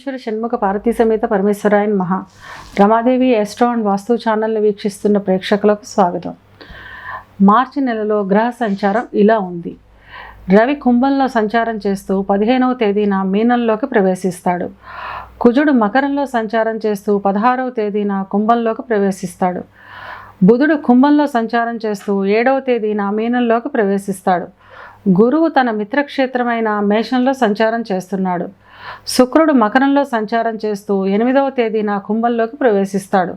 పరమేశ్వర షణ్ముఖ పార్వతీ సమేత పరమేశ్వరాయన్ మహా. Ramadevi astro and వాస్తు ఛానల్ని వీక్షిస్తున్న ప్రేక్షకులకు స్వాగతం. మార్చి నెలలో గ్రహ సంచారం ఇలా ఉంది. రవి కుంభంలో సంచారం చేస్తూ 15వ తేదీన మీనంలోకి ప్రవేశిస్తాడు. కుజుడు మకరంలో సంచారం చేస్తూ 16వ తేదీన కుంభంలోకి ప్రవేశిస్తాడు. బుధుడు కుంభంలో సంచారం చేస్తూ 7వ తేదీన మీనంలోకి ప్రవేశిస్తాడు. గురువు తన మిత్రక్షేత్రమైన మేషంలో సంచారం చేస్తున్నాడు. శుక్రుడు మకరంలో సంచారం చేస్తూ 8వ తేదీన కుంభంలోకి ప్రవేశిస్తాడు.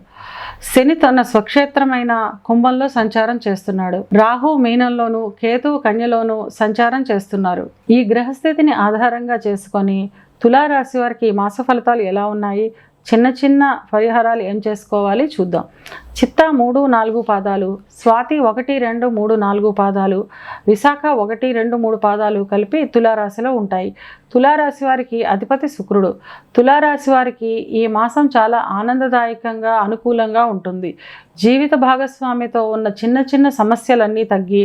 శని తన స్వక్షేత్రమైన కుంభంలో సంచారం చేస్తున్నాడు. రాహు మీనంలోను, కేతువు కన్యలోను సంచారం చేస్తున్నారు. ఈ గ్రహస్థితిని ఆధారంగా చేసుకొని తులారాశి వారికి మాస ఫలితాలు ఎలా ఉన్నాయి, చిన్న చిన్న పరిహారాలు ఏం చేసుకోవాలి చూద్దాం. చిత్తా 3, 4 పాదాలు, స్వాతి 1, 2, 3, 4 పాదాలు, విశాఖ 1, 2, 3 పాదాలు కలిపి తులారాశిలో ఉంటాయి. తులారాశి వారికి అధిపతి శుక్రుడు. తులారాశి వారికి ఈ మాసం చాలా ఆనందదాయకంగా, అనుకూలంగా ఉంటుంది. జీవిత భాగస్వామితో ఉన్న చిన్న చిన్న సమస్యలన్నీ తగ్గి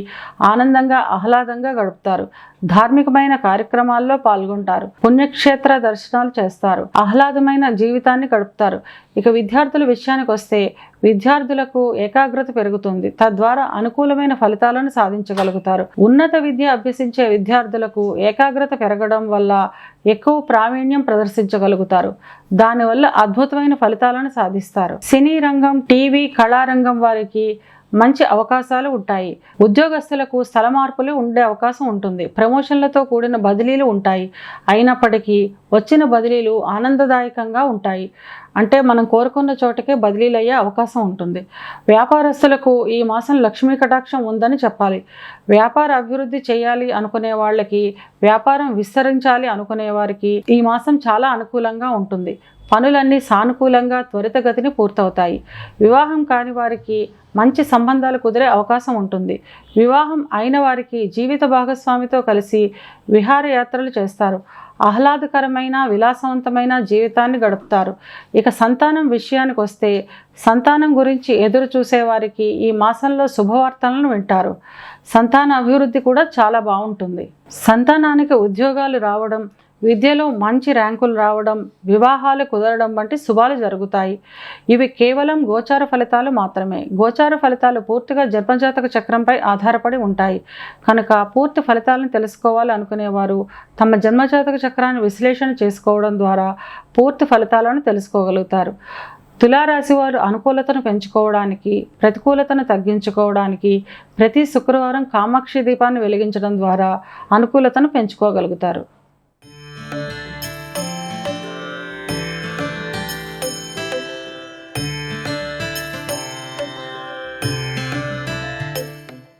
ఆనందంగా, ఆహ్లాదంగా గడుపుతారు. ధార్మికమైన కార్యక్రమాల్లో పాల్గొంటారు. పుణ్యక్షేత్ర దర్శనాలు చేస్తారు. ఆహ్లాదమైన జీవితాన్ని గడుపుతారు. ఇక విద్యార్థుల విషయానికి వస్తే విద్యార్థులకు ఏకాగ్రత పెరుగుతుంది. తద్వారా అనుకూలమైన ఫలితాలను సాధించగలుగుతారు. ఉన్నత విద్య అభ్యసించే విద్యార్థులకు ఏకాగ్రత పెరగడం వల్ల ఎక్కువ ప్రావీణ్యం ప్రదర్శించగలుగుతారు. దానివల్ల అద్భుతమైన ఫలితాలను సాధిస్తారు. సినీ రంగం, టీవీ, కళారంగం వారికి మంచి అవకాశాలు ఉంటాయి. ఉద్యోగస్తులకు స్థల మార్పులు ఉండే అవకాశం ఉంటుంది. ప్రమోషన్లతో కూడిన బదిలీలు ఉంటాయి. అయినప్పటికీ వచ్చిన బదిలీలు ఆనందదాయకంగా ఉంటాయి. అంటే మనం కోరుకున్న చోటకే బదిలీలు అయ్యే అవకాశం ఉంటుంది. వ్యాపారస్తులకు ఈ మాసం లక్ష్మీ కటాక్షం ఉందని చెప్పాలి. వ్యాపార అభివృద్ధి చేయాలి అనుకునే వాళ్ళకి, వ్యాపారం విస్తరించాలి అనుకునే వారికి ఈ మాసం చాలా అనుకూలంగా ఉంటుంది. పనులన్నీ సానుకూలంగా, త్వరితగతిని పూర్తవుతాయి. వివాహం కాని వారికి మంచి సంబంధాలు కుదిరే అవకాశం ఉంటుంది. వివాహం అయిన వారికి జీవిత భాగస్వామితో కలిసి విహారయాత్రలు చేస్తారు. ఆహ్లాదకరమైన, విలాసవంతమైన జీవితాన్ని గడుపుతారు. ఇక సంతానం విషయానికి వస్తే సంతానం గురించి ఎదురు చూసేవారికి ఈ మాసంలో శుభవార్తలను వింటారు. సంతాన అభివృద్ధి కూడా చాలా బాగుంటుంది. సంతానానికి ఉద్యోగాలు రావడం, విద్యలో మంచి ర్యాంకులు రావడం, వివాహాలు కుదరడం వంటి శుభాలు జరుగుతాయి. ఇవి కేవలం గోచార ఫలితాలు మాత్రమే. గోచార ఫలితాలు పూర్తిగా జన్మజాతక చక్రంపై ఆధారపడి ఉంటాయి. కనుక పూర్తి ఫలితాలను తెలుసుకోవాలి అనుకునేవారు తమ జన్మజాతక చక్రాన్ని విశ్లేషణ చేసుకోవడం ద్వారా పూర్తి ఫలితాలను తెలుసుకోగలుగుతారు. తులారాశి వారు అనుకూలతను పెంచుకోవడానికి, ప్రతికూలతను తగ్గించుకోవడానికి ప్రతి శుక్రవారం కామాక్షి దీపాన్ని వెలిగించడం ద్వారా అనుకూలతను పెంచుకోగలుగుతారు.